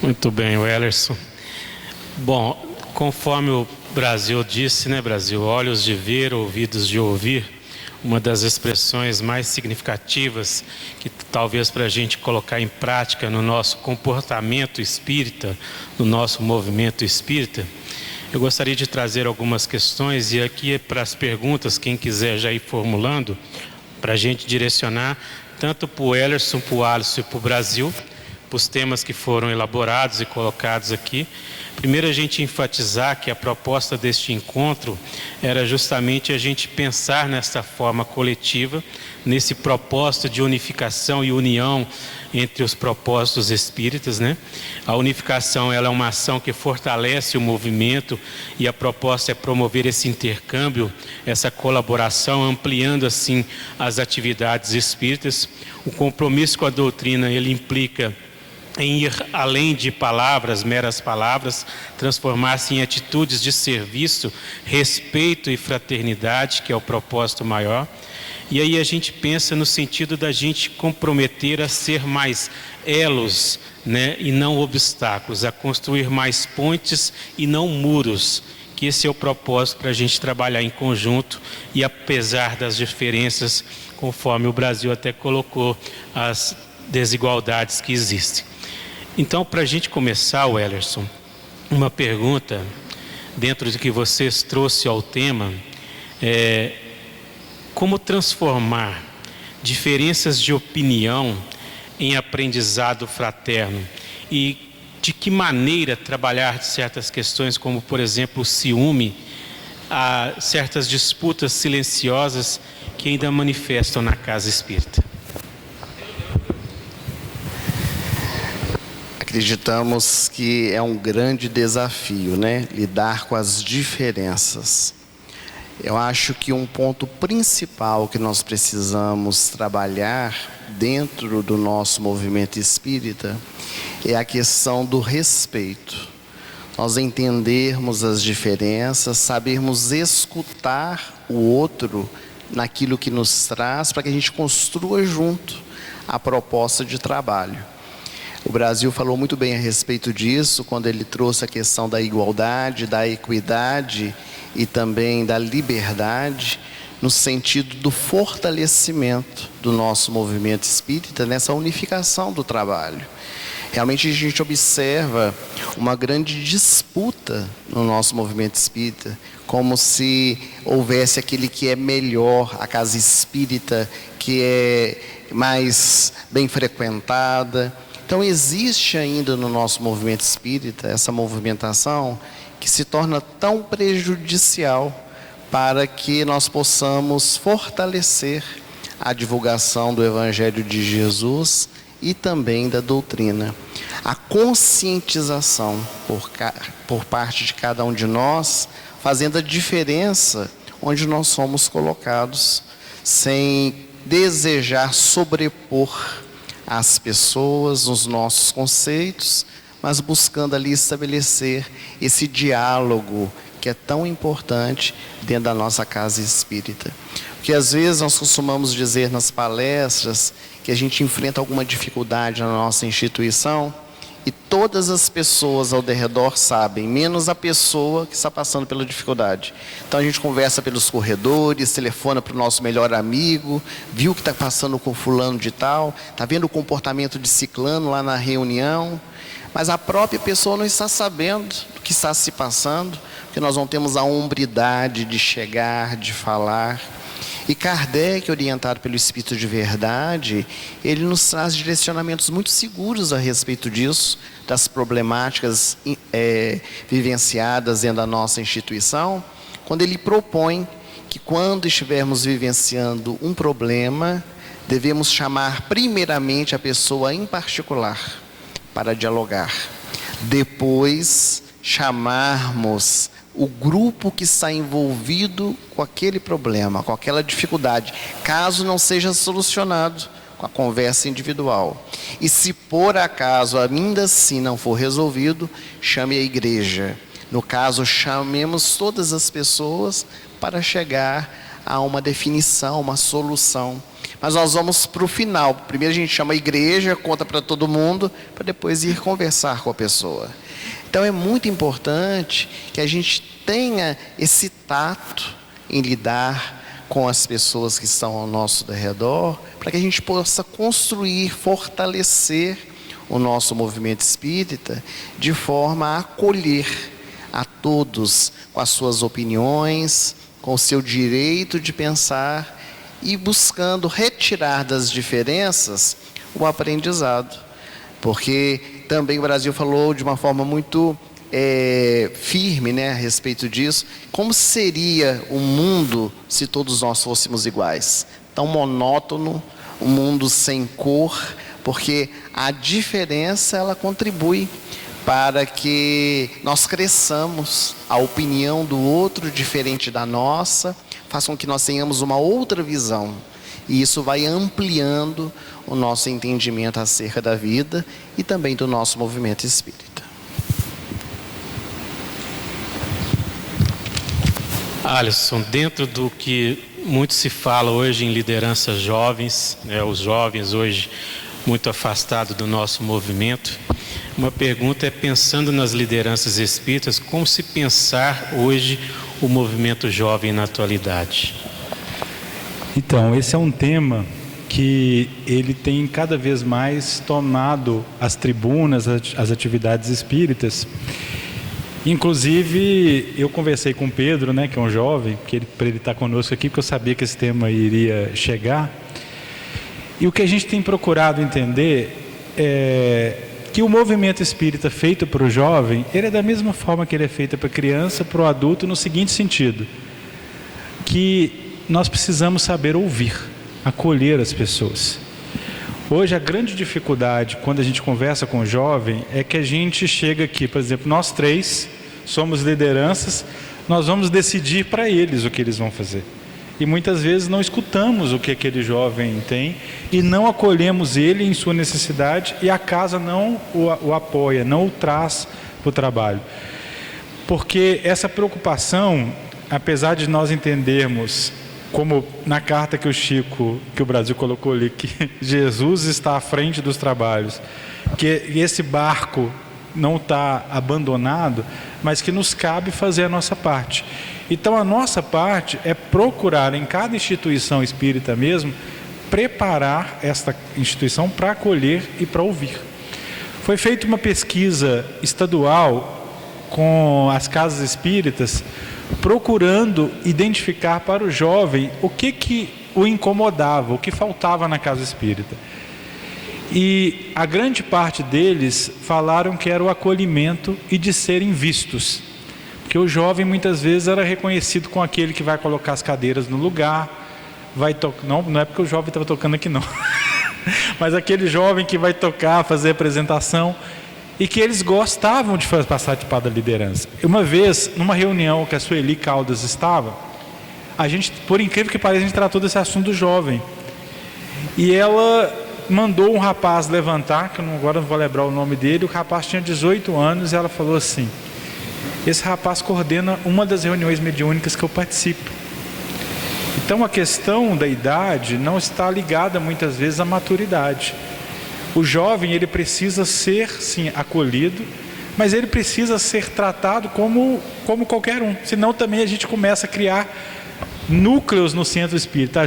Muito bem, Wellerson. Bom, conforme o Brasil disse, né, Brasil? Olhos de ver, ouvidos de ouvir. Uma das expressões mais significativas que talvez para a gente colocar em prática no nosso comportamento espírita, no nosso movimento espírita. Eu gostaria de trazer algumas questões e aqui para as perguntas, quem quiser já ir formulando, para a gente direcionar tanto para o Wellerson, para o Alisson e para o Brasil, para os temas que foram elaborados e colocados aqui. Primeiro, a gente enfatizar que a proposta deste encontro era justamente a gente pensar nessa forma coletiva, nesse propósito de unificação e união entre os propósitos espíritas, né? A unificação, ela é uma ação que fortalece o movimento e a proposta é promover esse intercâmbio, essa colaboração, ampliando assim as atividades espíritas. O compromisso com a doutrina, ele implica em ir além de palavras, meras palavras, transformar-se em atitudes de serviço, respeito e fraternidade, que é o propósito maior. E aí a gente pensa no sentido da gente comprometer a ser mais elos, né, e não obstáculos, a construir mais pontes e não muros, que esse é o propósito para a gente trabalhar em conjunto e apesar das diferenças, conforme o Brasil até colocou, as desigualdades que existem. Então, para a gente começar, Wellerson, uma pergunta, dentro do que vocês trouxe ao tema, como transformar diferenças de opinião em aprendizado fraterno? E de que maneira trabalhar certas questões, como, por exemplo, o ciúme, certas disputas silenciosas que ainda manifestam na casa espírita? Acreditamos que é um grande desafio, né? Lidar com as diferenças. Eu acho que um ponto principal que nós precisamos trabalhar dentro do nosso movimento espírita é a questão do respeito. Nós entendermos as diferenças, sabermos escutar o outro naquilo que nos traz, para que a gente construa junto a proposta de trabalho. O Brasil falou muito bem a respeito disso, quando ele trouxe a questão da igualdade, da equidade e também da liberdade, no sentido do fortalecimento do nosso movimento espírita, nessa unificação do trabalho. Realmente a gente observa uma grande disputa no nosso movimento espírita, como se houvesse aquele que é melhor, a casa espírita que é mais bem frequentada. Então existe ainda no nosso movimento espírita essa movimentação que se torna tão prejudicial para que nós possamos fortalecer a divulgação do Evangelho de Jesus e também da doutrina. A conscientização por parte de cada um de nós, fazendo a diferença onde nós somos colocados, sem desejar sobrepor as pessoas, os nossos conceitos, mas buscando ali estabelecer esse diálogo que é tão importante dentro da nossa casa espírita. Porque às vezes nós costumamos dizer nas palestras que a gente enfrenta alguma dificuldade na nossa instituição e todas as pessoas ao redor sabem, menos a pessoa que está passando pela dificuldade. Então a gente conversa pelos corredores, telefona para o nosso melhor amigo, viu que está passando com fulano de tal, está vendo o comportamento de ciclano lá na reunião, mas a própria pessoa não está sabendo do que está se passando, porque nós não temos a hombridade de chegar, de falar. E Kardec, orientado pelo Espírito de Verdade, ele nos traz direcionamentos muito seguros a respeito disso, das problemáticas vivenciadas dentro da nossa instituição, quando ele propõe que quando estivermos vivenciando um problema, devemos chamar primeiramente a pessoa em particular para dialogar. Depois, chamarmos o grupo que está envolvido com aquele problema, com aquela dificuldade, caso não seja solucionado com a conversa individual. E se por acaso ainda assim não for resolvido, chame a igreja. No caso, chamemos todas as pessoas para chegar a uma definição, uma solução. Mas nós vamos para o final. Primeiro a gente chama a igreja, conta para todo mundo, para depois ir conversar com a pessoa. Então é muito importante que a gente tenha esse tato em lidar com as pessoas que estão ao nosso redor, para que a gente possa construir, fortalecer o nosso movimento espírita de forma a acolher a todos com as suas opiniões, com o seu direito de pensar e buscando retirar das diferenças o aprendizado. Porque também o Brasil falou de uma forma muito firme, né, a respeito disso. Como seria o mundo se todos nós fôssemos iguais? Tão monótono, um mundo sem cor, porque a diferença ela contribui para que nós cresçamos. A opinião do outro diferente da nossa faz com que nós tenhamos uma outra visão. E isso vai ampliando o nosso entendimento acerca da vida e também do nosso movimento espírita. Alisson, dentro do que muito se fala hoje em lideranças jovens, os jovens hoje muito afastados do nosso movimento, uma pergunta é, pensando nas lideranças espíritas, como se pensar hoje o movimento jovem na atualidade? Então, esse é um tema que ele tem cada vez mais tomado as tribunas, as atividades espíritas. Inclusive, eu conversei com o Pedro, né, que é um jovem, para ele estar conosco aqui, porque eu sabia que esse tema iria chegar. E o que a gente tem procurado entender é que o movimento espírita feito para o jovem, ele é da mesma forma que ele é feito para a criança, para o adulto, no seguinte sentido: que nós precisamos saber ouvir, acolher as pessoas. Hoje a grande dificuldade quando a gente conversa com o jovem é que a gente chega aqui, por exemplo, nós três somos lideranças, nós vamos decidir para eles o que eles vão fazer. E muitas vezes não escutamos o que aquele jovem tem e não acolhemos ele em sua necessidade, e a casa não o apoia, não o traz para o trabalho. Porque essa preocupação, apesar de nós entendermos, como na carta que o Brasil colocou ali, que Jesus está à frente dos trabalhos, que esse barco não está abandonado, mas que nos cabe fazer a nossa parte. Então a nossa parte é procurar em cada instituição espírita mesmo, preparar esta instituição para acolher e para ouvir. Foi feita uma pesquisa estadual com as casas espíritas, procurando identificar para o jovem o que o incomodava, o que faltava na casa espírita. E a grande parte deles falaram que era o acolhimento e de serem vistos. Porque o jovem muitas vezes era reconhecido com aquele que vai colocar as cadeiras no lugar, não é porque o jovem estava tocando aqui não, mas aquele jovem que vai tocar, fazer apresentação, e que eles gostavam de participar da liderança. Uma vez, numa reunião que a Sueli Caldas estava, a gente, por incrível que pareça, a gente tratou desse assunto do jovem. E ela mandou um rapaz levantar, que agora não vou lembrar o nome dele, o rapaz tinha 18 anos, e ela falou assim: esse rapaz coordena uma das reuniões mediúnicas que eu participo. Então a questão da idade não está ligada muitas vezes à maturidade. O jovem, ele precisa ser, sim, acolhido, mas ele precisa ser tratado como qualquer um. Senão também a gente começa a criar núcleos no centro espírita.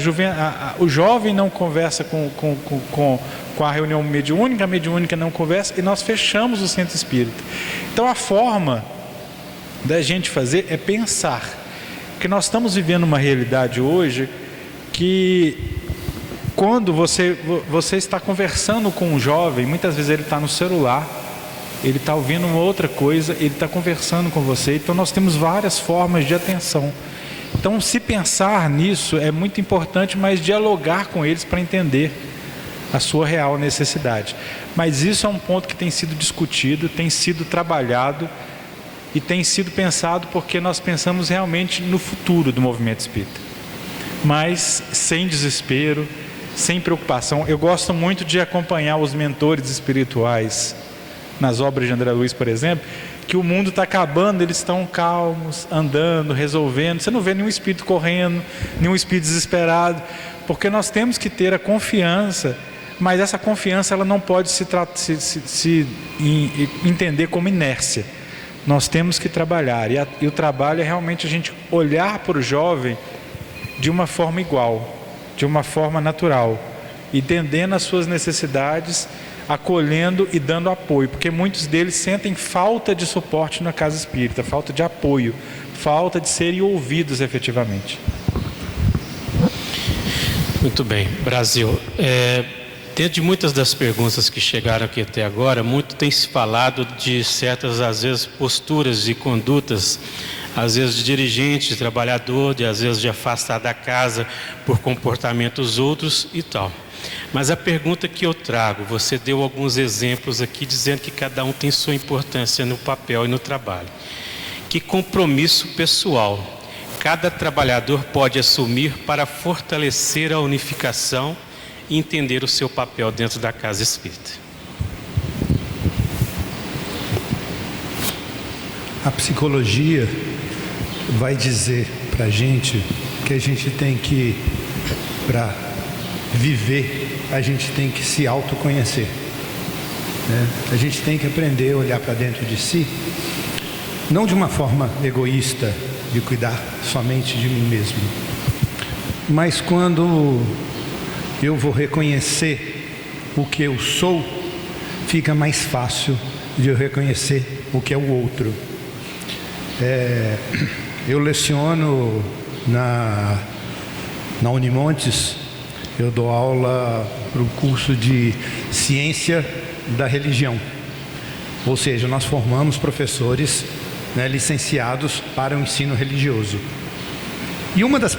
O jovem não conversa com a reunião mediúnica, a mediúnica não conversa, e nós fechamos o centro espírita. Então a forma da gente fazer é pensar. Porque nós estamos vivendo uma realidade hoje que, quando você está conversando com um jovem, muitas vezes ele está no celular, ele está ouvindo uma outra coisa, ele está conversando com você. Então nós temos várias formas de atenção. Então, se pensar nisso é muito importante, mas dialogar com eles para entender a sua real necessidade. Mas isso é um ponto que tem sido discutido, tem sido trabalhado e tem sido pensado, porque nós pensamos realmente no futuro do movimento espírita, mas sem desespero, sem preocupação. Eu gosto muito de acompanhar os mentores espirituais nas obras de André Luiz, por exemplo, que o mundo está acabando, eles estão calmos, andando, resolvendo. Você não vê nenhum espírito correndo, nenhum espírito desesperado, porque nós temos que ter a confiança, mas essa confiança ela não pode entender como inércia. Nós temos que trabalhar, e o trabalho é realmente a gente olhar para o jovem de uma forma igual, de uma forma natural, entendendo as suas necessidades, acolhendo e dando apoio, porque muitos deles sentem falta de suporte na casa espírita, falta de apoio, falta de serem ouvidos efetivamente. Muito bem, Brasil. Dentro de muitas das perguntas que chegaram aqui até agora, muito tem se falado de certas, às vezes, posturas e condutas, às vezes de dirigente, de trabalhador, às vezes de afastar da casa por comportamentos outros e tal. Mas a pergunta que eu trago, você deu alguns exemplos aqui dizendo que cada um tem sua importância no papel e no trabalho. Que compromisso pessoal cada trabalhador pode assumir para fortalecer a unificação e entender o seu papel dentro da casa espírita? A psicologia vai dizer para a gente que a gente tem que, para viver, a gente tem que se autoconhecer, né? A gente tem que aprender a olhar para dentro de si, não de uma forma egoísta, de cuidar somente de mim mesmo, mas quando eu vou reconhecer o que eu sou, fica mais fácil de eu reconhecer o que é o outro. Eu leciono na Unimontes, eu dou aula para o curso de Ciência da Religião, ou seja, nós formamos professores, né, licenciados para o ensino religioso. E uma das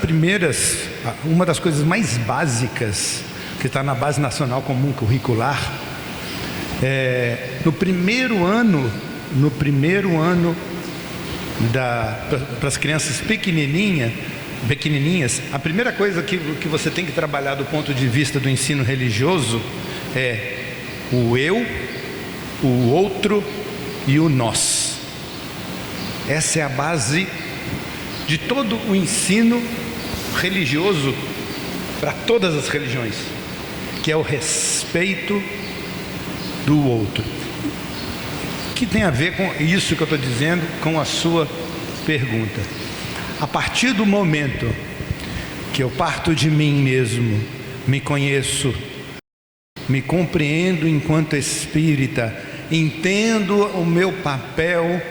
coisas mais básicas que está na Base Nacional Comum Curricular, no primeiro ano para as crianças pequenininhas, a primeira coisa que você tem que trabalhar do ponto de vista do ensino religioso é o eu, o outro e o nós. Essa é a base de todo o ensino religioso para todas as religiões, que é o respeito do outro. Que tem a ver com isso que eu estou dizendo, com a sua pergunta. A partir do momento que eu parto de mim mesmo, me conheço, me compreendo enquanto espírita, entendo o meu papel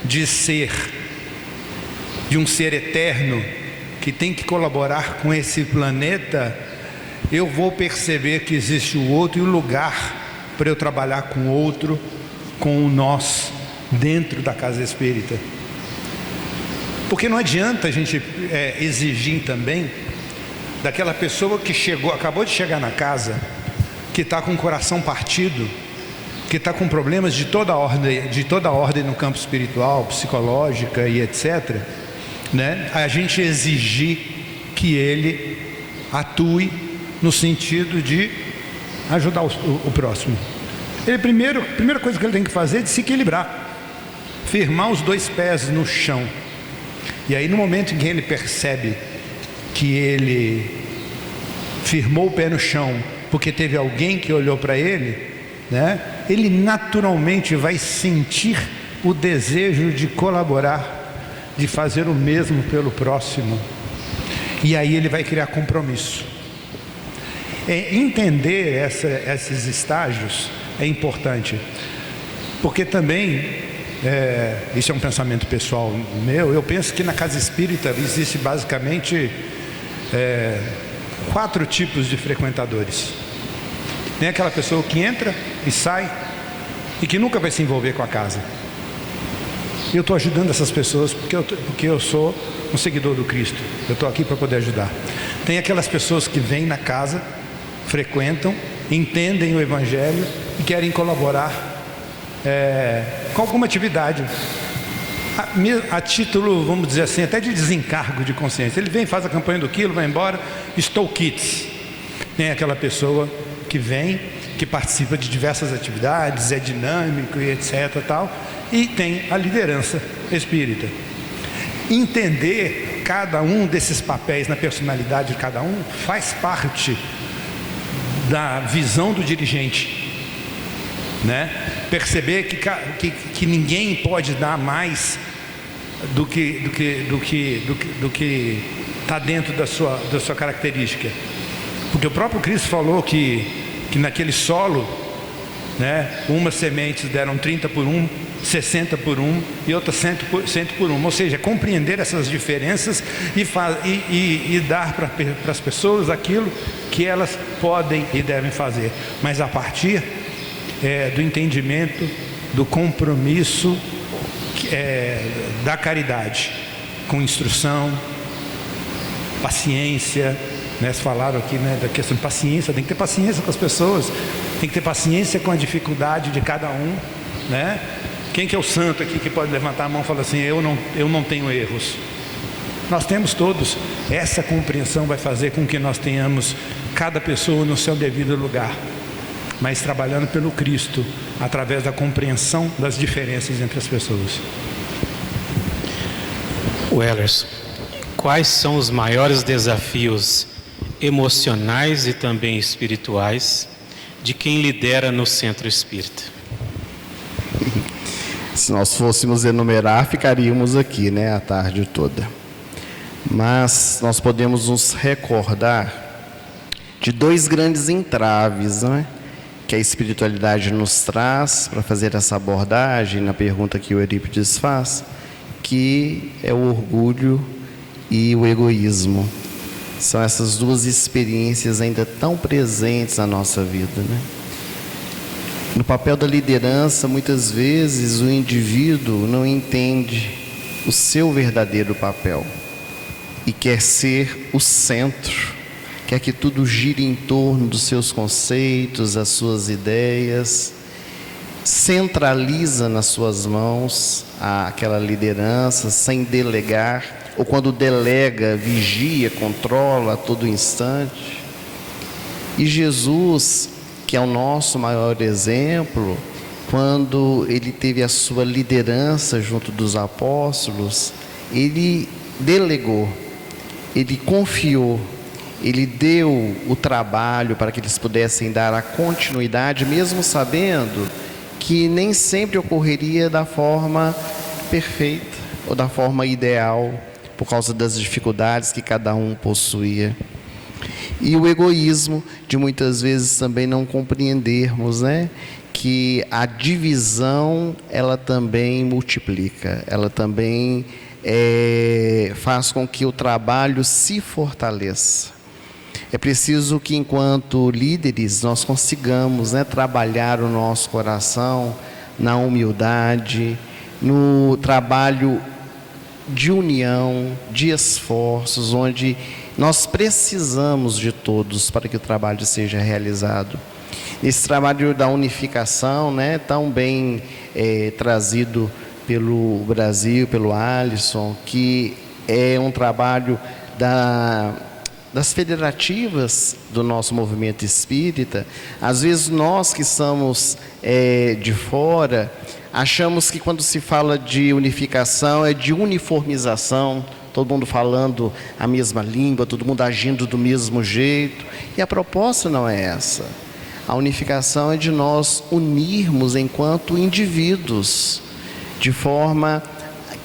de um ser eterno que tem que colaborar com esse planeta, eu vou perceber que existe o outro e o lugar para eu trabalhar com o outro, com o nós, dentro da casa espírita. Porque não adianta a gente exigir também daquela pessoa que acabou de chegar na casa, que está com o coração partido, que está com problemas de toda ordem no campo espiritual, psicológica e etc., né? A gente exigir que ele atue no sentido de ajudar o próximo. A primeira coisa que ele tem que fazer é de se equilibrar, firmar os dois pés no chão. E aí, no momento em que ele percebe que ele firmou o pé no chão porque teve alguém que olhou para ele, né, ele naturalmente vai sentir o desejo de colaborar, de fazer o mesmo pelo próximo. E aí ele vai criar compromisso. Entender esses estágios é importante, porque também, isso é um pensamento pessoal meu, eu penso que na casa espírita existe basicamente 4 tipos de frequentadores. Tem aquela pessoa que entra e sai e que nunca vai se envolver com a casa. Eu estou ajudando essas pessoas porque eu sou um seguidor do Cristo. Eu estou aqui para poder ajudar. Tem aquelas pessoas que vêm na casa, frequentam, entendem o Evangelho e querem colaborar com alguma atividade. A título, vamos dizer assim, até de desencargo de consciência. Ele vem, faz a campanha do quilo, vai embora, estou quites. Tem aquela pessoa que vem, que participa de diversas atividades, é dinâmico e etc. tal, e tem a liderança espírita. Entender cada um desses papéis na personalidade de cada um faz parte da visão do dirigente, né? Perceber que ninguém pode dar mais do que está dentro da sua característica, porque o próprio Cristo falou que naquele solo, né, umas sementes deram 30 por 1, 60 por 1 e outras 100 por 1, ou seja, compreender essas diferenças e dar para as pessoas aquilo que elas podem e devem fazer, mas a partir do entendimento, do compromisso, da caridade, com instrução, paciência, né? Vocês falaram aqui, né, da questão de paciência. Tem que ter paciência com as pessoas, tem que ter paciência com a dificuldade de cada um, né? Quem que é o santo aqui que pode levantar a mão e falar assim, eu não tenho erros? Nós temos todos. Essa compreensão vai fazer com que nós tenhamos cada pessoa no seu devido lugar, mas trabalhando pelo Cristo, através da compreensão das diferenças entre as pessoas. Wellerson, quais são os maiores desafios emocionais e também espirituais de quem lidera no Centro Espírita? Se nós fôssemos enumerar, ficaríamos aqui, né, a tarde toda. Mas nós podemos nos recordar de dois grandes entraves, não é? Que a espiritualidade nos traz para fazer essa abordagem na pergunta que o Eurípides faz, que é o orgulho e o egoísmo. São essas duas experiências ainda tão presentes na nossa vida, né? No papel da liderança, muitas vezes o indivíduo não entende o seu verdadeiro papel e quer ser o centro, quer que tudo gire em torno dos seus conceitos, das suas ideias, centraliza nas suas mãos aquela liderança sem delegar, ou quando delega, vigia, controla a todo instante. E Jesus, que é o nosso maior exemplo, quando ele teve a sua liderança junto dos apóstolos, ele delegou, ele confiou, ele deu o trabalho para que eles pudessem dar a continuidade, mesmo sabendo que nem sempre ocorreria da forma perfeita ou da forma ideal, por causa das dificuldades que cada um possuía. E o egoísmo, de muitas vezes também não compreendermos, né, que a divisão, ela também multiplica, ela também faz com que o trabalho se fortaleça. É preciso que, enquanto líderes, nós consigamos, né, trabalhar o nosso coração na humildade, no trabalho de união, de esforços, onde nós precisamos de todos para que o trabalho seja realizado. Esse trabalho da unificação, né, tão bem trazido pelo Brasil, pelo Alisson, que é um trabalho das federativas do nosso movimento espírita. Às vezes nós que estamos de fora, achamos que quando se fala de unificação é de uniformização, todo mundo falando a mesma língua, todo mundo agindo do mesmo jeito, e a proposta não é essa. A unificação é de nós unirmos enquanto indivíduos, de forma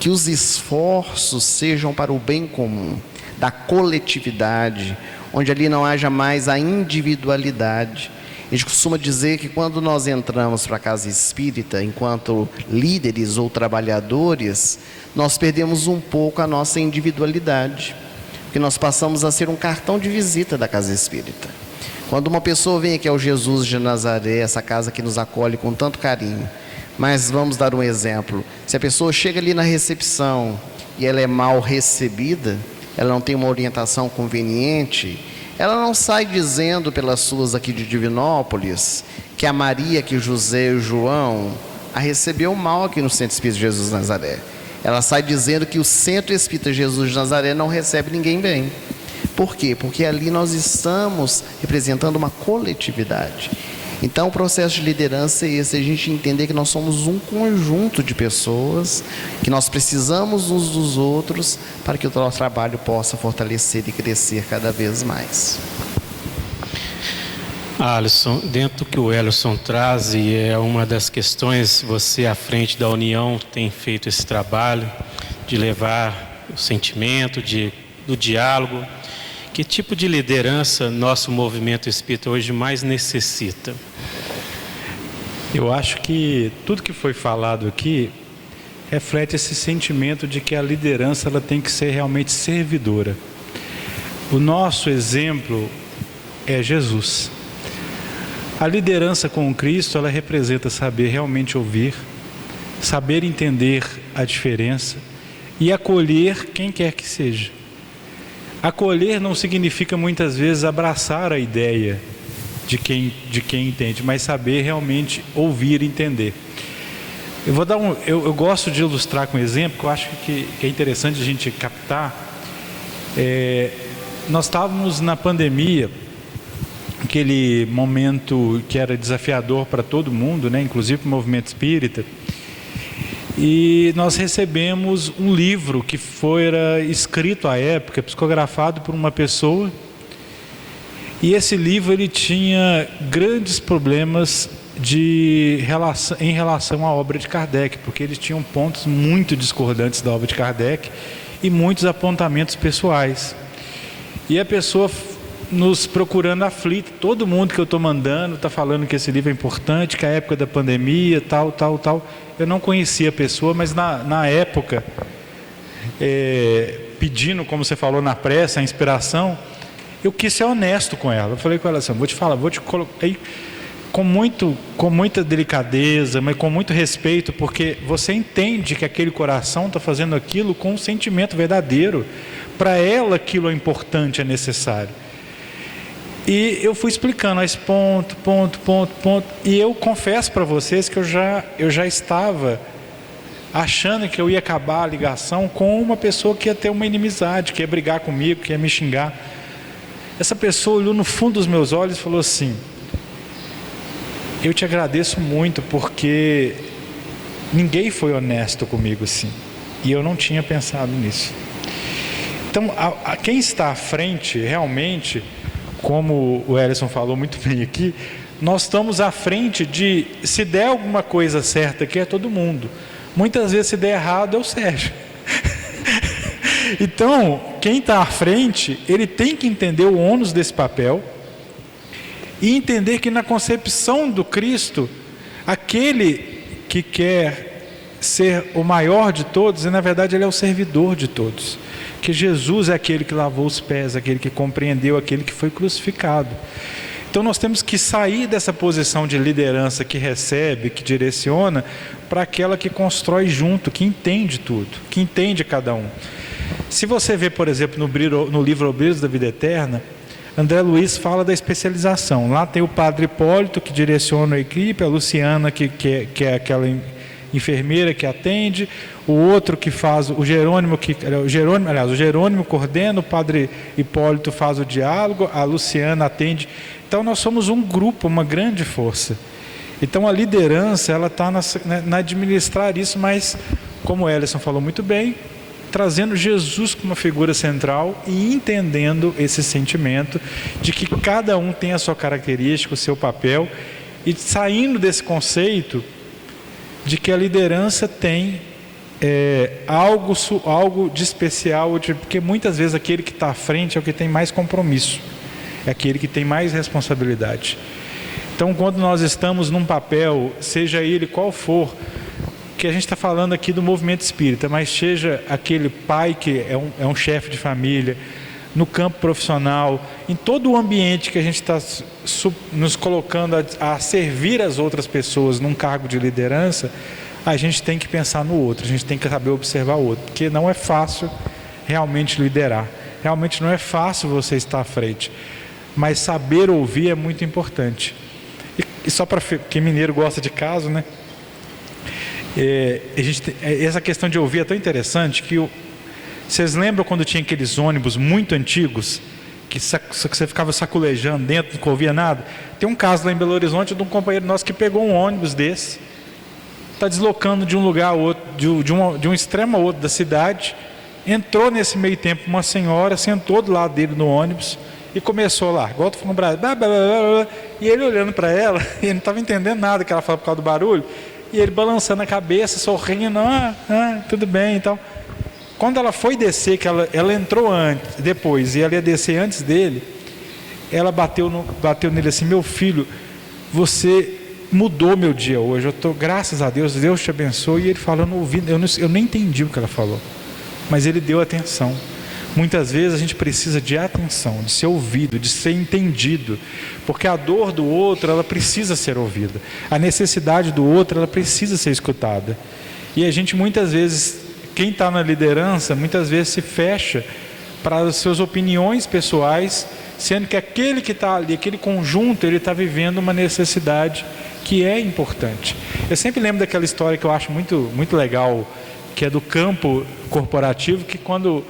que os esforços sejam para o bem comum, da coletividade, onde ali não haja mais a individualidade. A gente costuma dizer que quando nós entramos para a casa espírita, enquanto líderes ou trabalhadores, nós perdemos um pouco a nossa individualidade, porque nós passamos a ser um cartão de visita da casa espírita. Quando uma pessoa vem aqui ao Jesus de Nazaré, essa casa que nos acolhe com tanto carinho, mas vamos dar um exemplo: se a pessoa chega ali na recepção e ela é mal recebida, ela não tem uma orientação conveniente, ela não sai dizendo pelas suas aqui de Divinópolis que a Maria, que o José e o João a recebeu mal aqui no Centro Espírita Jesus de Nazaré. Ela sai dizendo que o Centro Espírita Jesus de Nazaré não recebe ninguém bem. Por quê? Porque ali nós estamos representando uma coletividade. Então, o processo de liderança é esse, a gente entender que nós somos um conjunto de pessoas, que nós precisamos uns dos outros para que o nosso trabalho possa fortalecer e crescer cada vez mais. Alisson, dentro do que o Ellerson traz, e é uma das questões, você à frente da União tem feito esse trabalho de levar o sentimento, do diálogo. Que tipo de liderança nosso movimento espírita hoje mais necessita? Eu acho que tudo que foi falado aqui reflete esse sentimento de que a liderança ela tem que ser realmente servidora. O nosso exemplo é Jesus. A liderança com Cristo, ela representa saber realmente ouvir, saber entender a diferença e acolher quem quer que seja. Acolher não significa muitas vezes abraçar a ideia de quem entende, mas saber realmente ouvir e entender. Eu gosto de ilustrar com um exemplo que eu acho que é interessante a gente captar. Nós estávamos na pandemia, aquele momento que era desafiador para todo mundo, né, inclusive para o movimento espírita. E nós recebemos um livro que fora escrito à época, psicografado por uma pessoa. E esse livro ele tinha grandes problemas em relação à obra de Kardec, porque eles tinham pontos muito discordantes da obra de Kardec e muitos apontamentos pessoais. E a pessoa nos procurando aflito, todo mundo que eu estou mandando está falando que esse livro é importante, que é a época da pandemia, tal. Eu não conhecia a pessoa, mas na época, pedindo, como você falou na pressa, a inspiração, eu quis ser honesto com ela. Eu falei com ela assim, vou te colocar aí, com muita delicadeza, mas com muito respeito, porque você entende que aquele coração está fazendo aquilo com um sentimento verdadeiro. Para ela aquilo é importante, é necessário. E eu fui explicando esse ponto, e eu confesso para vocês que eu já estava achando que eu ia acabar a ligação com uma pessoa que ia ter uma inimizade, que ia brigar comigo, que ia me xingar. Essa pessoa olhou no fundo dos meus olhos e falou assim, eu te agradeço muito porque ninguém foi honesto comigo assim, e eu não tinha pensado nisso. Então, quem está à frente realmente, como o Ellerson falou muito bem aqui, nós estamos à frente de, se der alguma coisa certa aqui, é todo mundo. Muitas vezes, se der errado, é o Sérgio. Então, quem está à frente, ele tem que entender o ônus desse papel e entender que na concepção do Cristo, aquele que quer ser o maior de todos, e na verdade ele é o servidor de todos. Que Jesus é aquele que lavou os pés, aquele que compreendeu, aquele que foi crucificado. Então nós temos que sair dessa posição de liderança que recebe, que direciona, para aquela que constrói junto, que entende tudo, que entende cada um. Se você vê, por exemplo, no livro Obreiros da Vida Eterna, André Luiz fala da especialização. Lá tem o Padre Hipólito, que direciona a equipe, a Luciana, que é aquela enfermeira que atende, o outro que faz, o Jerônimo coordena, o Padre Hipólito faz o diálogo, a Luciana atende. Então nós somos um grupo, uma grande força. Então a liderança, ela está na administrar isso, mas como o Ellerson falou muito bem, trazendo Jesus como uma figura central e entendendo esse sentimento de que cada um tem a sua característica, o seu papel, e saindo desse conceito de que a liderança tem algo de especial, porque muitas vezes aquele que está à frente é o que tem mais compromisso, é aquele que tem mais responsabilidade. Então, quando nós estamos num papel, seja ele qual for, que a gente está falando aqui do movimento espírita, mas seja aquele pai que é um chefe de família, no campo profissional, em todo o ambiente que a gente está nos colocando a servir as outras pessoas num cargo de liderança, a gente tem que pensar no outro, a gente tem que saber observar o outro, porque não é fácil realmente liderar, realmente não é fácil você estar à frente, mas saber ouvir é muito importante. E só para quem mineiro gosta de caso, né? Essa questão de ouvir é tão interessante que vocês lembram quando tinha aqueles ônibus muito antigos que você ficava saculejando dentro, não ouvia nada. Tem um caso lá em Belo Horizonte de um companheiro nosso que pegou um ônibus desse, está deslocando de um lugar a outro, de um extremo a outro da cidade, entrou nesse meio tempo uma senhora, sentou do lado dele no ônibus e começou lá, igual eu tô falando, e ele olhando para ela, e ele não estava entendendo nada que ela falava por causa do barulho, e ele balançando a cabeça, sorrindo, tudo bem e tal. Quando ela foi descer, que ela entrou depois, e ela ia descer antes dele, ela bateu nele assim: meu filho, você mudou meu dia hoje, eu tô, graças a Deus, Deus te abençoe. E ele falou: eu nem entendi o que ela falou, mas ele deu atenção. Muitas vezes a gente precisa de atenção, de ser ouvido, de ser entendido, porque a dor do outro, ela precisa ser ouvida, a necessidade do outro, ela precisa ser escutada. E a gente muitas vezes, quem está na liderança, muitas vezes se fecha para as suas opiniões pessoais, sendo que aquele que está ali, aquele conjunto, ele está vivendo uma necessidade que é importante. Eu sempre lembro daquela história que eu acho muito, muito legal, que é do campo corporativo, que quando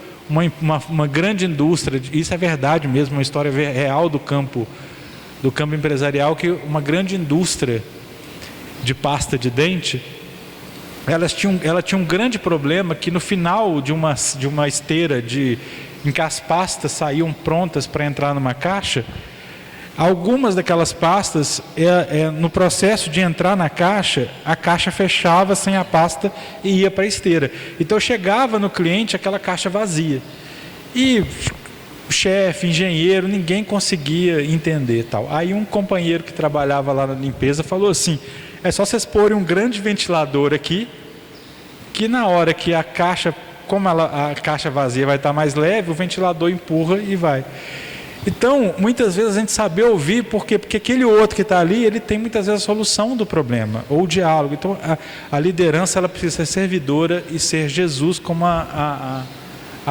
uma grande indústria, isso é verdade mesmo, uma história real do campo empresarial, que uma grande indústria de pasta de dente, ela tinha um grande problema, que no final de uma esteira em que as pastas saíam prontas para entrar numa caixa, algumas daquelas pastas, no processo de entrar na caixa, a caixa fechava sem a pasta e ia para a esteira. Então chegava no cliente aquela caixa vazia. E chefe, engenheiro, ninguém conseguia entender tal. Aí um companheiro que trabalhava lá na limpeza falou assim: é só vocês porem um grande ventilador aqui, que na hora que a caixa, como a caixa vazia vai estar mais leve, o ventilador empurra e vai. Então, muitas vezes a gente saber ouvir, porque aquele outro que está ali, ele tem muitas vezes a solução do problema, ou o diálogo. Então, a liderança, ela precisa ser servidora e ser Jesus como a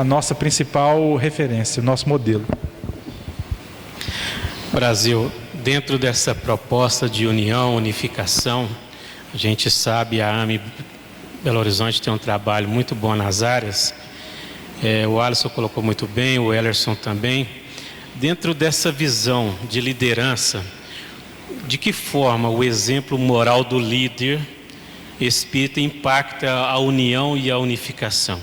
nossa principal referência, o nosso modelo. Brasil, dentro dessa proposta de união, unificação, a gente sabe, a AME Belo Horizonte tem um trabalho muito bom nas áreas, o Alisson colocou muito bem, o Ellerson também. Dentro dessa visão de liderança, de que forma o exemplo moral do líder espírita impacta a união e a unificação?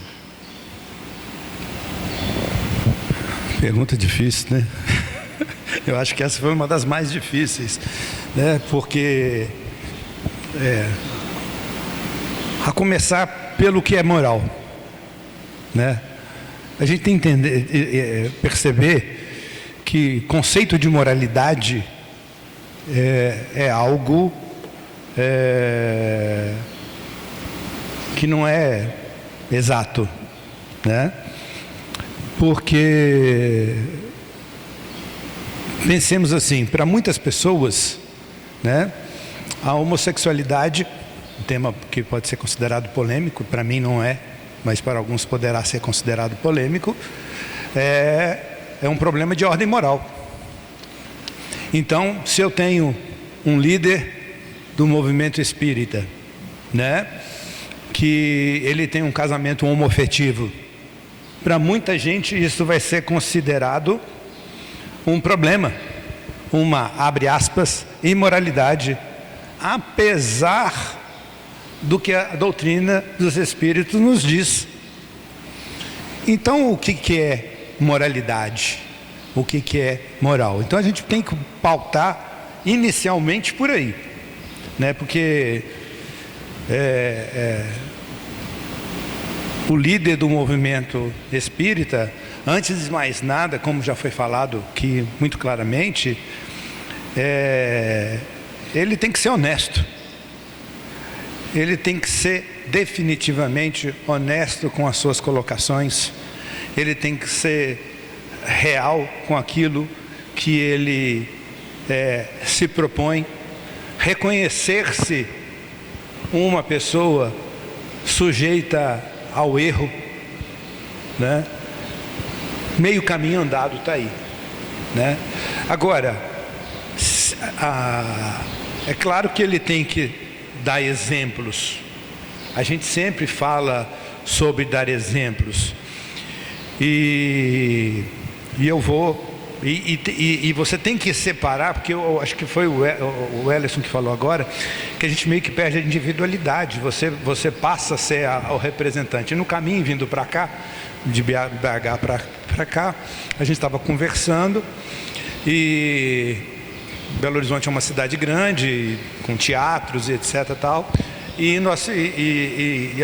Pergunta difícil, né? Eu acho que essa foi uma das mais difíceis, né? Porque a começar pelo que é moral, né? A gente tem que entender, perceber que conceito de moralidade é algo que não é exato, né? Porque pensemos assim, para muitas pessoas, né, a homossexualidade, um tema que pode ser considerado polêmico, para mim não é, mas para alguns poderá ser considerado polêmico, é um problema de ordem moral. Então, se eu tenho um líder do movimento espírita, né, que ele tem um casamento homoafetivo, para muita gente isso vai ser considerado um problema, uma, abre aspas, imoralidade, apesar do que a doutrina dos espíritos nos diz. Então, o que é moralidade? O que é moral? Então a gente tem que pautar inicialmente por aí, né? Porque o líder do movimento espírita, antes de mais nada, como já foi falado aqui muito claramente, ele tem que ser honesto. Ele tem que ser definitivamente honesto com as suas colocações. Ele tem que ser real com aquilo que ele se propõe. Reconhecer-se uma pessoa sujeita ao erro, né? Meio caminho andado está aí, né? Agora, é claro que ele tem que dar exemplos. A gente sempre fala sobre dar exemplos. E eu vou E você tem que separar, porque eu acho que foi o Ellison que falou agora, que a gente meio que perde a individualidade. Você passa a ser o representante. E no caminho, vindo para cá, de BH para cá, a gente estava conversando, e Belo Horizonte é uma cidade grande, com teatros e etc. Tal, e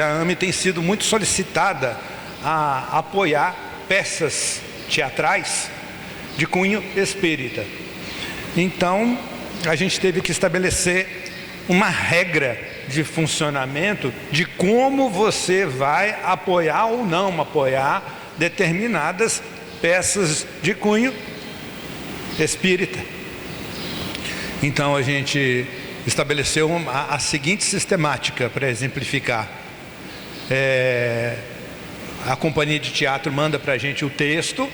a AME tem sido muito solicitada a apoiar peças teatrais de cunho espírita. Então, a gente teve que estabelecer uma regra de funcionamento de como você vai apoiar ou não apoiar determinadas peças de cunho espírita. Então, a gente estabeleceu a seguinte sistemática para exemplificar. A companhia de teatro manda para a gente o texto,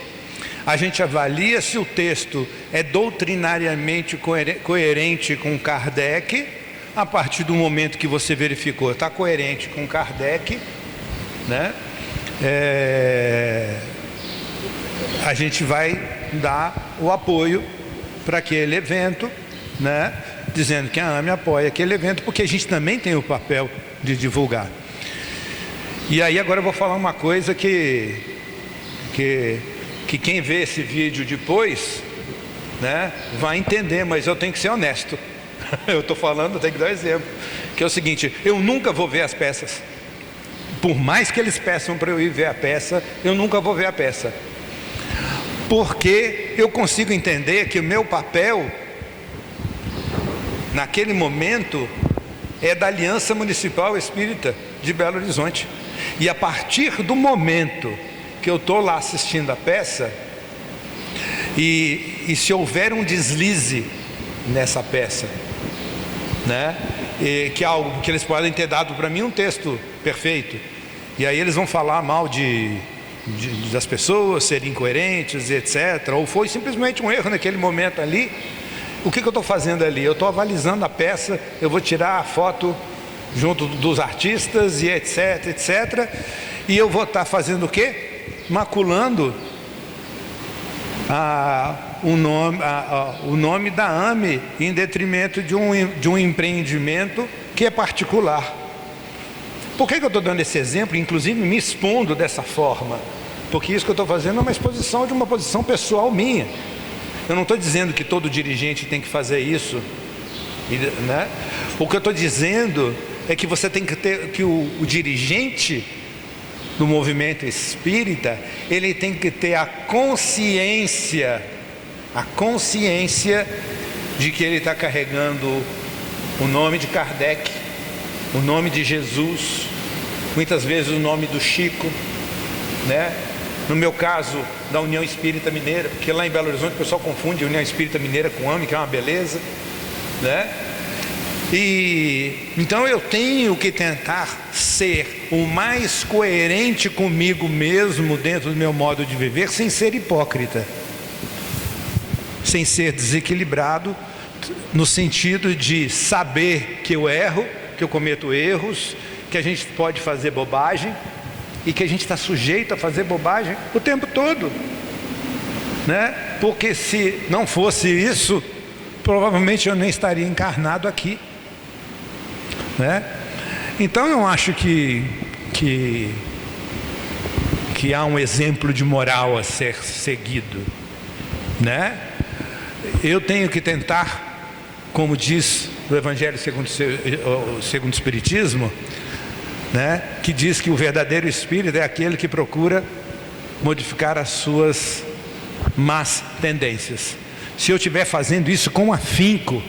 a gente avalia se o texto é doutrinariamente coerente com Kardec. A partir do momento que você verificou, está coerente com Kardec, né? A gente vai dar o apoio para aquele evento, né? Dizendo que a AME apoia aquele evento, porque a gente também tem o papel de divulgar. E aí agora eu vou falar uma coisa que quem vê esse vídeo depois, né, vai entender, mas eu tenho que ser honesto. Eu estou falando, eu tenho que dar um exemplo, que é o seguinte: eu nunca vou ver as peças. Por mais que eles peçam para eu ir ver a peça, eu nunca vou ver a peça, porque eu consigo entender que o meu papel naquele momento é da Aliança Municipal Espírita de Belo Horizonte. E a partir do momento que eu estou lá assistindo a peça, e se houver um deslize nessa peça, né, que é algo que eles podem ter dado para mim um texto perfeito, e aí eles vão falar mal das pessoas serem incoerentes, etc., ou foi simplesmente um erro naquele momento ali, o que eu estou fazendo ali? Eu estou avalizando a peça, eu vou tirar a foto junto dos artistas e etc, etc, e eu vou estar fazendo o quê? Maculando o nome da AME em detrimento de um empreendimento que é particular. Por que eu estou dando esse exemplo, inclusive me expondo dessa forma? Porque isso que eu estou fazendo é uma exposição de uma posição pessoal minha. Eu não estou dizendo que todo dirigente tem que fazer isso, né? O que eu estou dizendo é que você tem que ter, que o dirigente do movimento espírita, ele tem que ter a consciência de que ele está carregando o nome de Kardec, o nome de Jesus, muitas vezes o nome do Chico, né? No meu caso, da União Espírita Mineira, porque lá em Belo Horizonte o pessoal confunde a União Espírita Mineira com AME, que é uma beleza, né? E então eu tenho que tentar ser o mais coerente comigo mesmo dentro do meu modo de viver, sem ser hipócrita, sem ser desequilibrado, no sentido de saber que eu erro, que eu cometo erros, que a gente pode fazer bobagem e que a gente está sujeito a fazer bobagem o tempo todo, né? Porque se não fosse isso, provavelmente eu nem estaria encarnado aqui, né? Então eu acho que há um exemplo de moral a ser seguido, né? Eu tenho que tentar, como diz o Evangelho segundo o Espiritismo, né, que diz que o verdadeiro espírito é aquele que procura modificar as suas más tendências. Se eu estiver fazendo isso com afinco,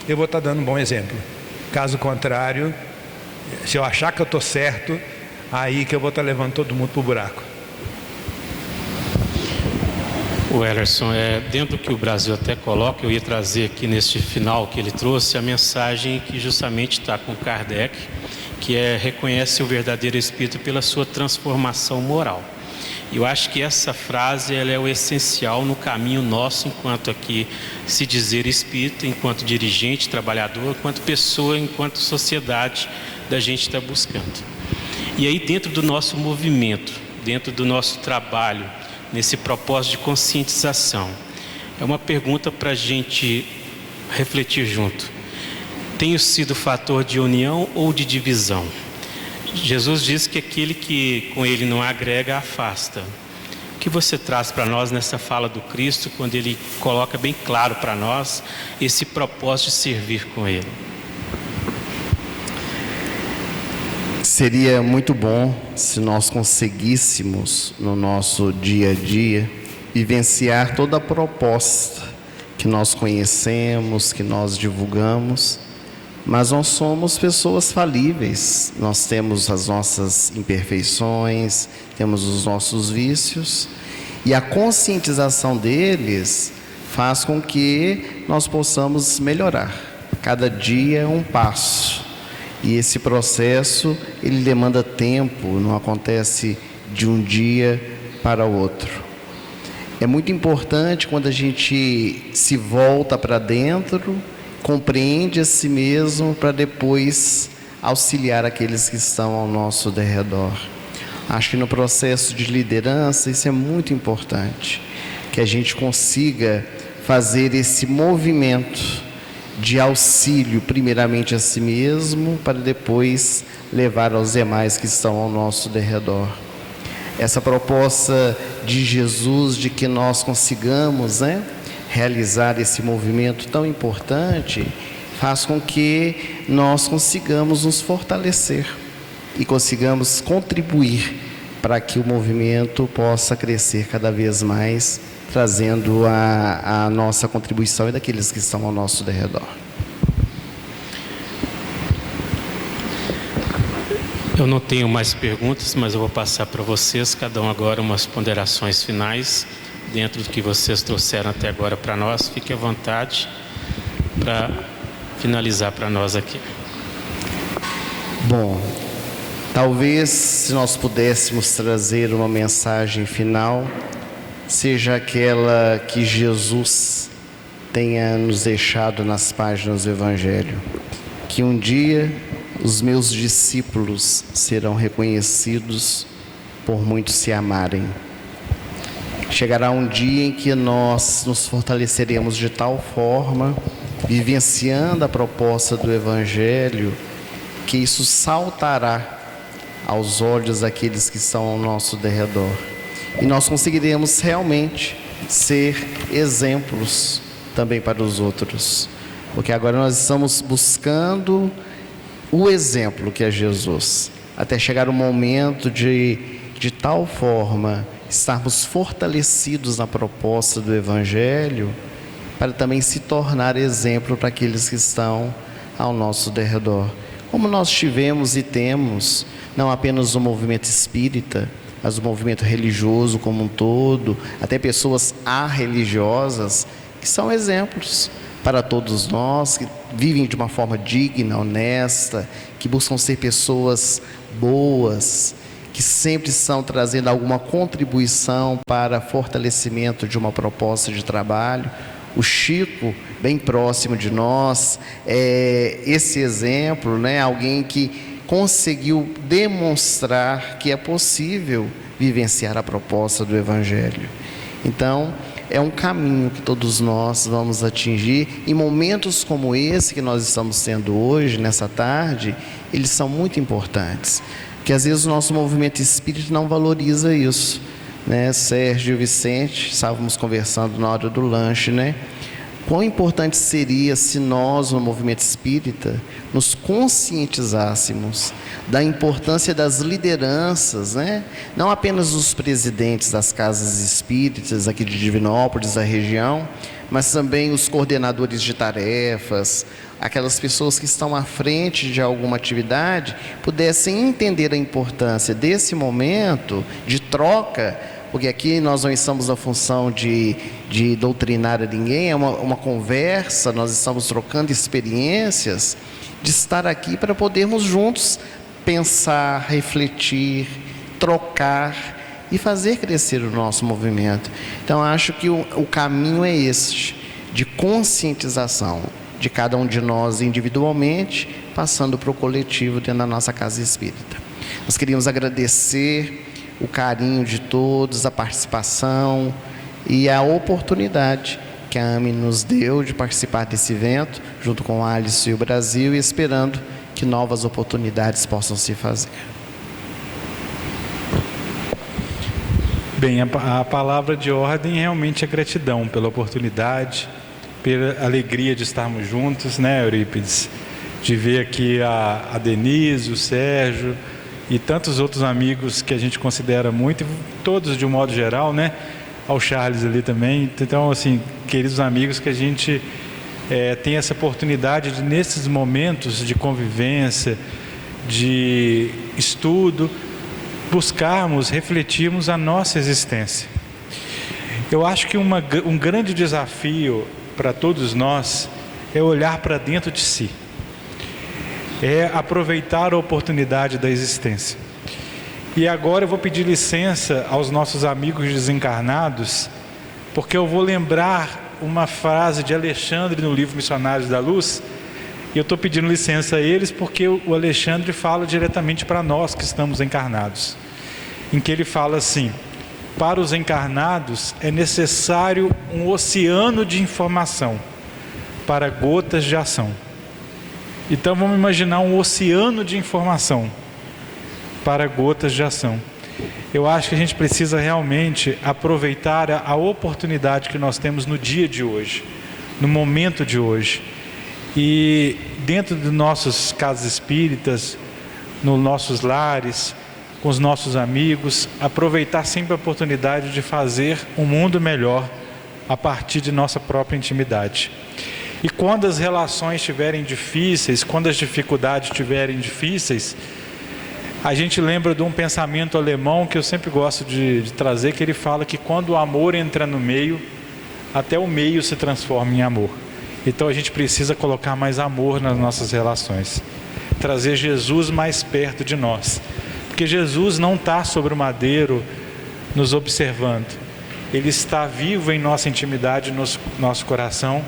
eu vou estar dando um bom exemplo. Caso contrário, se eu achar que eu estou certo, aí que eu vou estar levando todo mundo para o buraco. O Ellerson, dentro do que o Brasil até coloca, eu ia trazer aqui neste final que ele trouxe a mensagem que justamente está com Kardec, que reconhece o verdadeiro espírito pela sua transformação moral. Eu acho que essa frase ela é o essencial no caminho nosso, enquanto aqui se dizer espírita, enquanto dirigente, trabalhador, enquanto pessoa, enquanto sociedade da gente está buscando. E aí dentro do nosso movimento, dentro do nosso trabalho, nesse propósito de conscientização, É uma pergunta para a gente refletir junto. Tenho sido fator de união ou de divisão? Jesus diz que aquele que com ele não agrega, afasta. O que você traz para nós nessa fala do Cristo, quando ele coloca bem claro para nós esse propósito de servir com ele? Seria muito bom se nós conseguíssemos, no nosso dia a dia, vivenciar toda a proposta que nós conhecemos, que nós divulgamos, mas nós somos pessoas falíveis, nós temos as nossas imperfeições, temos os nossos vícios, e a conscientização deles faz com que nós possamos melhorar. Cada dia é um passo, e esse processo, ele demanda tempo, não acontece de um dia para o outro. É muito importante quando a gente se volta para dentro, compreende a si mesmo, para depois auxiliar aqueles que estão ao nosso derredor. Acho que no processo de liderança isso é muito importante, que a gente consiga fazer esse movimento de auxílio primeiramente a si mesmo, para depois levar aos demais que estão ao nosso derredor. Essa proposta de Jesus de que nós consigamos, realizar esse movimento tão importante, faz com que nós consigamos nos fortalecer e consigamos contribuir para que o movimento possa crescer cada vez mais, trazendo a nossa contribuição e daqueles que estão ao nosso derredor. Eu não tenho mais perguntas, mas eu vou passar para vocês, cada um agora, umas ponderações finais, dentro do que vocês trouxeram até agora para nós. Fique à vontade para finalizar para nós aqui. Bom, talvez se nós pudéssemos trazer uma mensagem final, seja aquela que Jesus tenha nos deixado nas páginas do Evangelho, que um dia os meus discípulos serão reconhecidos por muitos se amarem. Chegará um dia em que nós nos fortaleceremos de tal forma, vivenciando a proposta do Evangelho, que isso saltará aos olhos daqueles que estão ao nosso derredor. E nós conseguiremos realmente ser exemplos também para os outros. Porque agora nós estamos buscando o exemplo que é Jesus, até chegar o momento de tal forma estarmos fortalecidos na proposta do Evangelho, para também se tornar exemplo para aqueles que estão ao nosso derredor. Como nós tivemos e temos, não apenas o movimento espírita, mas o movimento religioso como um todo, até pessoas arreligiosas, que são exemplos para todos nós, que vivem de uma forma digna, honesta, que buscam ser pessoas boas, que sempre estão trazendo alguma contribuição para fortalecimento de uma proposta de trabalho. O Chico, bem próximo de nós, é esse exemplo, alguém que conseguiu demonstrar que é possível vivenciar a proposta do Evangelho. Então, é um caminho que todos nós vamos atingir, e momentos como esse que nós estamos tendo hoje, nessa tarde, eles são muito importantes, porque às vezes o nosso movimento espírita não valoriza isso, Sérgio e Vicente, estávamos conversando na hora do lanche, Quão importante seria se nós, no movimento espírita, nos conscientizássemos da importância das lideranças, não apenas dos presidentes das casas espíritas aqui de Divinópolis, da região, mas também os coordenadores de tarefas, aquelas pessoas que estão à frente de alguma atividade, pudessem entender a importância desse momento de troca, porque aqui nós não estamos na função de doutrinar a ninguém, é uma conversa, nós estamos trocando experiências, de estar aqui para podermos juntos pensar, refletir, trocar e fazer crescer o nosso movimento. Então, acho que o caminho é este, de conscientização de cada um de nós individualmente, passando para o coletivo dentro da nossa casa espírita. Nós queríamos agradecer o carinho de todos, a participação e a oportunidade que a AME nos deu de participar desse evento, junto com a Alice e o Brasil, e esperando que novas oportunidades possam se fazer. Bem, a palavra de ordem realmente é gratidão pela oportunidade, pela alegria de estarmos juntos, né, Eurípides? De ver aqui a Denise, o Sérgio e tantos outros amigos que a gente considera muito, todos de um modo geral, né? Ao Charles ali também. Então, assim, queridos amigos, que a gente tem essa oportunidade de, nesses momentos de convivência, de estudo, buscarmos, refletirmos a nossa existência. Eu acho que um grande desafio para todos nós é olhar para dentro de si, é aproveitar a oportunidade da existência. E agora eu vou pedir licença aos nossos amigos desencarnados, porque eu vou lembrar uma frase de Alexandre no livro Missionários da Luz, e eu estou pedindo licença a eles porque o Alexandre fala diretamente para nós que estamos encarnados, em que ele fala assim: para os encarnados é necessário um oceano de informação para gotas de ação. Então vamos imaginar um oceano de informação para gotas de ação. Eu acho que a gente precisa realmente aproveitar a oportunidade que nós temos no dia de hoje, no momento de hoje. E dentro dos nossos casas espíritas, nos nossos lares, com os nossos amigos, aproveitar sempre a oportunidade de fazer um mundo melhor a partir de nossa própria intimidade. E quando as relações estiverem difíceis, quando as dificuldades estiverem difíceis, a gente lembra de um pensamento alemão que eu sempre gosto de trazer, que ele fala que quando o amor entra no meio, até o meio se transforma em amor. Então a gente precisa colocar mais amor nas nossas relações, trazer Jesus mais perto de nós, porque Jesus não está sobre o madeiro nos observando, Ele está vivo em nossa intimidade, no nosso coração,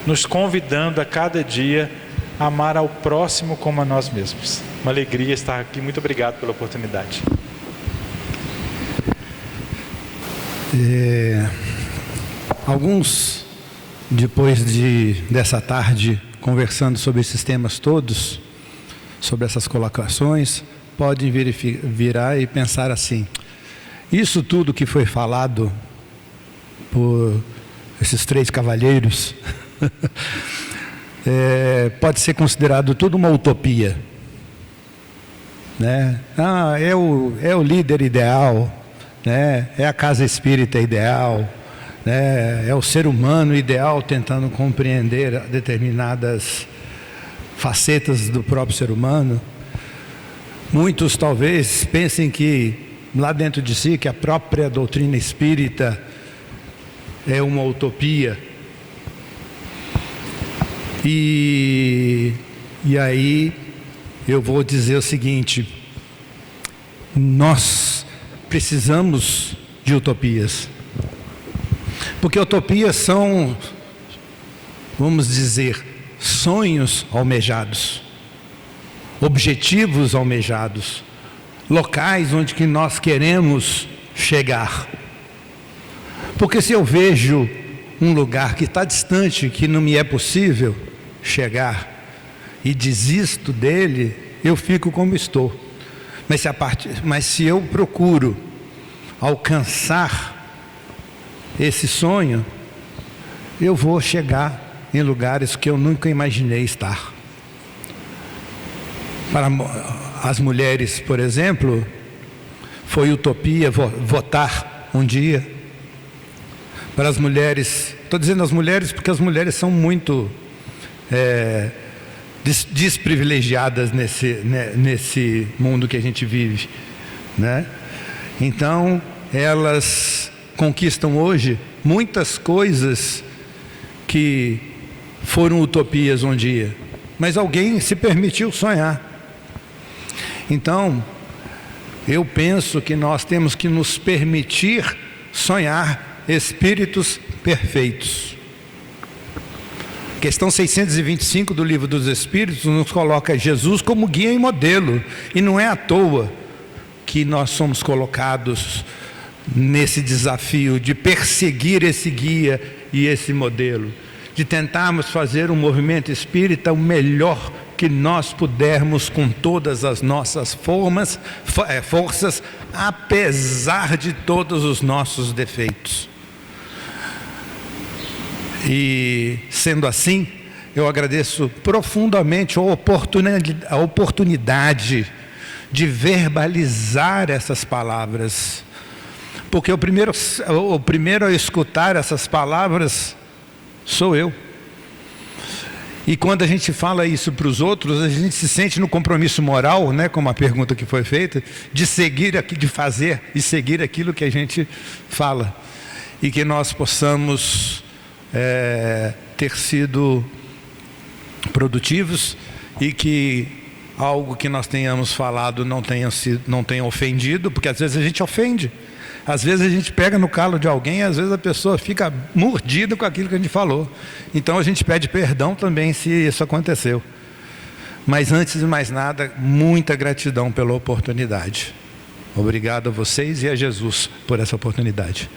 nos convidando a cada dia a amar ao próximo como a nós mesmos. Uma alegria estar aqui, muito obrigado pela oportunidade. Alguns, depois dessa tarde, conversando sobre esses temas todos, sobre essas colocações, podem virar e pensar assim: isso tudo que foi falado por esses três cavalheiros pode ser considerado tudo uma utopia, né? É o líder ideal, né? É a casa espírita ideal, né? É o ser humano ideal tentando compreender determinadas facetas do próprio ser humano. Muitos talvez pensem que lá dentro de si, que a própria doutrina espírita é uma utopia. E aí eu vou dizer o seguinte: nós precisamos de utopias, porque utopias são, vamos dizer, sonhos almejados, objetivos almejados, locais onde que nós queremos chegar. Porque se eu vejo um lugar que está distante, que não me é possível chegar, e desisto dele, eu fico como estou. Mas se eu procuro alcançar esse sonho, eu vou chegar em lugares que eu nunca imaginei estar. Para as mulheres, por exemplo, foi utopia votar um dia. Para as mulheres, estou dizendo as mulheres porque as mulheres são muito desprivilegiadas nesse mundo que a gente vive, né? Então elas conquistam hoje muitas coisas que foram utopias um dia, mas alguém se permitiu sonhar. Então eu penso que nós temos que nos permitir sonhar espíritos perfeitos. Questão 625 do Livro dos Espíritos nos coloca Jesus como guia e modelo, e não é à toa que nós somos colocados nesse desafio de perseguir esse guia e esse modelo, de tentarmos fazer um movimento espírita o melhor que nós pudermos com todas as nossas forças, apesar de todos os nossos defeitos. E sendo assim, eu agradeço profundamente a oportunidade de verbalizar essas palavras, porque o primeiro a escutar essas palavras sou eu. E quando a gente fala isso para os outros, a gente se sente no compromisso moral, né, como a pergunta que foi feita, de fazer e seguir aquilo que a gente fala, e que nós possamos ter sido produtivos, e que algo que nós tenhamos falado não tenha ofendido, porque às vezes a gente ofende, às vezes a gente pega no calo de alguém, às vezes a pessoa fica mordida com aquilo que a gente falou. Então a gente pede perdão também se isso aconteceu. Mas antes de mais nada, muita gratidão pela oportunidade. Obrigado a vocês e a Jesus por essa oportunidade.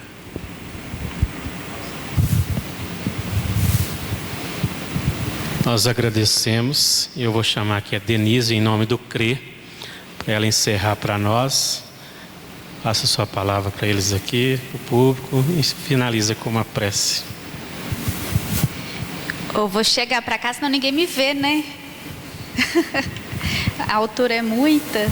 Nós agradecemos, e eu vou chamar aqui a Denise em nome do CRE, para ela encerrar para nós. Passa a sua palavra para eles aqui, o público, e finaliza com uma prece. Eu vou chegar para cá, senão ninguém me vê, né? A altura é muita.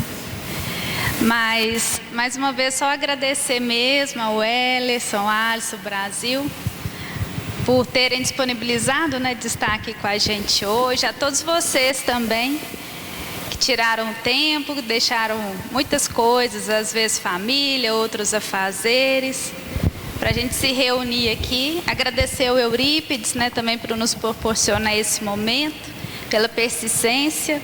Mas, mais uma vez, só agradecer mesmo ao Wellerson, ao Alisson, Brasil, por terem disponibilizado, né, de estar aqui com a gente hoje. A todos vocês também, que tiraram tempo, deixaram muitas coisas, às vezes família, outros afazeres, para a gente se reunir aqui. Agradecer ao Eurípides, né, também por nos proporcionar esse momento, pela persistência.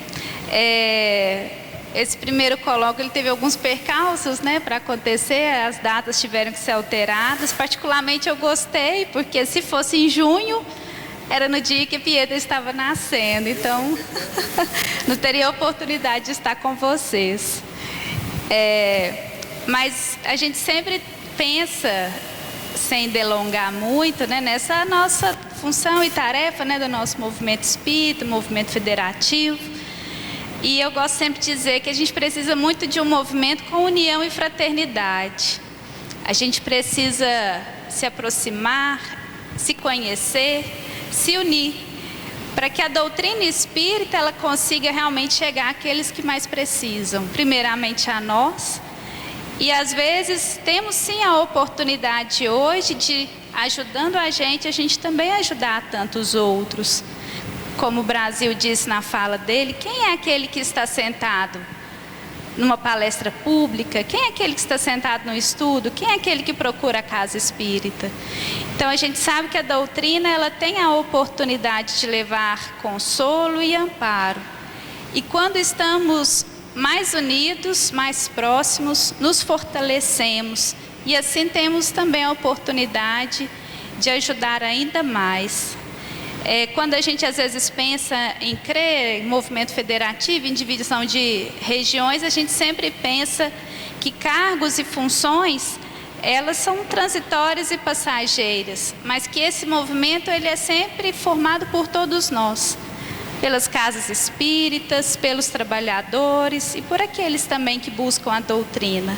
Esse primeiro colóquio, ele teve alguns percalços, né, para acontecer, as datas tiveram que ser alteradas. Particularmente eu gostei, porque se fosse em junho, era no dia que Pietra estava nascendo, então não teria oportunidade de estar com vocês. Mas a gente sempre pensa, sem delongar muito, né, nessa nossa função e tarefa, né, do nosso movimento espírita, movimento federativo. E eu gosto sempre de dizer que a gente precisa muito de um movimento com união e fraternidade. A gente precisa se aproximar, se conhecer, se unir, para que a doutrina espírita ela consiga realmente chegar àqueles que mais precisam, primeiramente a nós. E às vezes temos sim a oportunidade hoje de, ajudando a gente também ajudar tantos outros. Como o Brasil disse na fala dele, quem é aquele que está sentado numa palestra pública? Quem é aquele que está sentado no estudo? Quem é aquele que procura a casa espírita? Então a gente sabe que a doutrina ela tem a oportunidade de levar consolo e amparo. E quando estamos mais unidos, mais próximos, nos fortalecemos. E assim temos também a oportunidade de ajudar ainda mais. Quando a gente às vezes pensa em crer em movimento federativo, em divisão de regiões, a gente sempre pensa que cargos e funções, elas são transitórias e passageiras, mas que esse movimento ele é sempre formado por todos nós, pelas casas espíritas, pelos trabalhadores e por aqueles também que buscam a doutrina.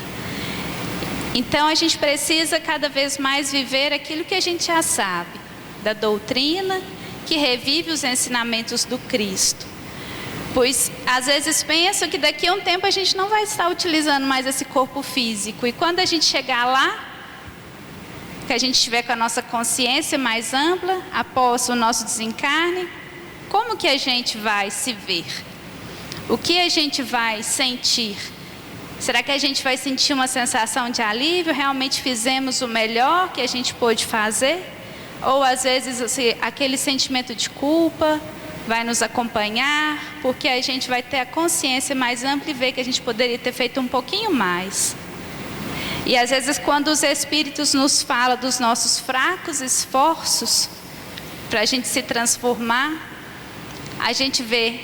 Então a gente precisa cada vez mais viver aquilo que a gente já sabe, da doutrina, que revive os ensinamentos do Cristo. Pois às vezes penso que daqui a um tempo a gente não vai estar utilizando mais esse corpo físico. E quando a gente chegar lá, que a gente estiver com a nossa consciência mais ampla, após o nosso desencarne, como que a gente vai se ver? O que a gente vai sentir? Será que a gente vai sentir uma sensação de alívio? Realmente fizemos o melhor que a gente pôde fazer? Ou às vezes aquele sentimento de culpa vai nos acompanhar, porque a gente vai ter a consciência mais ampla e ver que a gente poderia ter feito um pouquinho mais. E às vezes quando os Espíritos nos falam dos nossos fracos esforços para a gente se transformar, a gente vê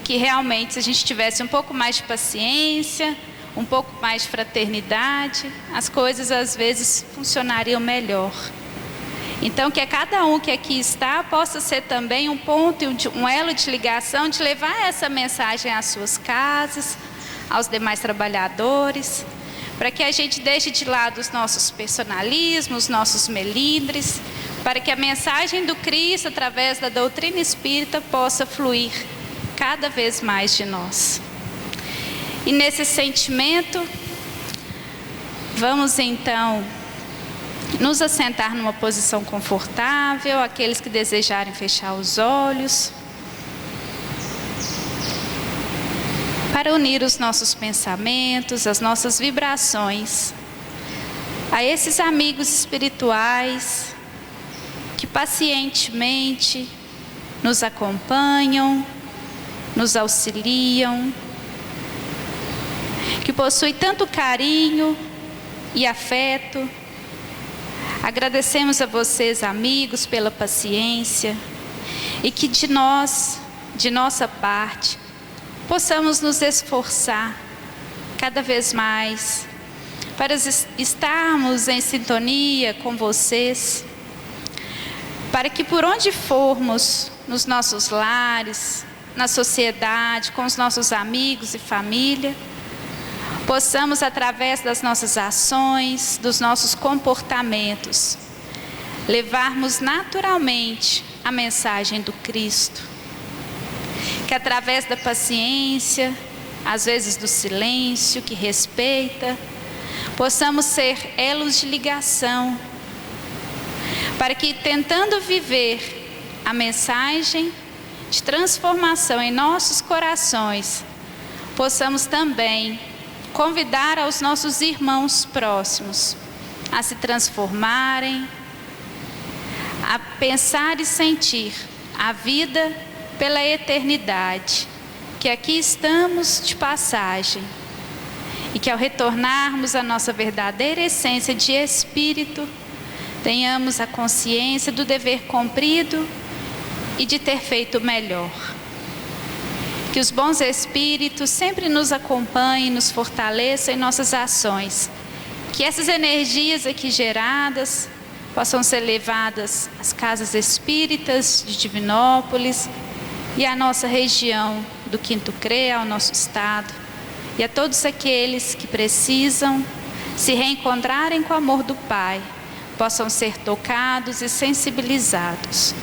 que realmente se a gente tivesse um pouco mais de paciência, um pouco mais de fraternidade, as coisas às vezes funcionariam melhor. Então, que cada um que aqui está possa ser também um ponto, um elo de ligação, de levar essa mensagem às suas casas, aos demais trabalhadores, para que a gente deixe de lado os nossos personalismos, nossos melindres, para que a mensagem do Cristo, através da doutrina espírita, possa fluir cada vez mais de nós. E nesse sentimento, vamos então nos assentar numa posição confortável, aqueles que desejarem fechar os olhos, para unir os nossos pensamentos, as nossas vibrações, a esses amigos espirituais que pacientemente nos acompanham, nos auxiliam, que possuem tanto carinho e afeto. Agradecemos a vocês, amigos, pela paciência, e que de nossa parte, possamos nos esforçar cada vez mais para estarmos em sintonia com vocês, para que por onde formos, nos nossos lares, na sociedade, com os nossos amigos e família, possamos, através das nossas ações, dos nossos comportamentos, levarmos naturalmente a mensagem do Cristo. Que através da paciência, às vezes do silêncio, que respeita, possamos ser elos de ligação, para que, tentando viver a mensagem de transformação em nossos corações, possamos também convidar aos nossos irmãos próximos a se transformarem, a pensar e sentir a vida pela eternidade, que aqui estamos de passagem, e que ao retornarmos à nossa verdadeira essência de espírito, tenhamos a consciência do dever cumprido e de ter feito melhor. Que os bons espíritos sempre nos acompanhem, nos fortaleçam em nossas ações. Que essas energias aqui geradas possam ser levadas às casas espíritas de Divinópolis e à nossa região do Quinto CREA, ao nosso estado, e a todos aqueles que precisam se reencontrarem com o amor do Pai, possam ser tocados e sensibilizados.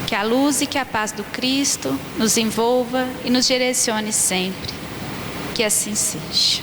Que a luz e que a paz do Cristo nos envolva e nos direcione sempre. Que assim seja.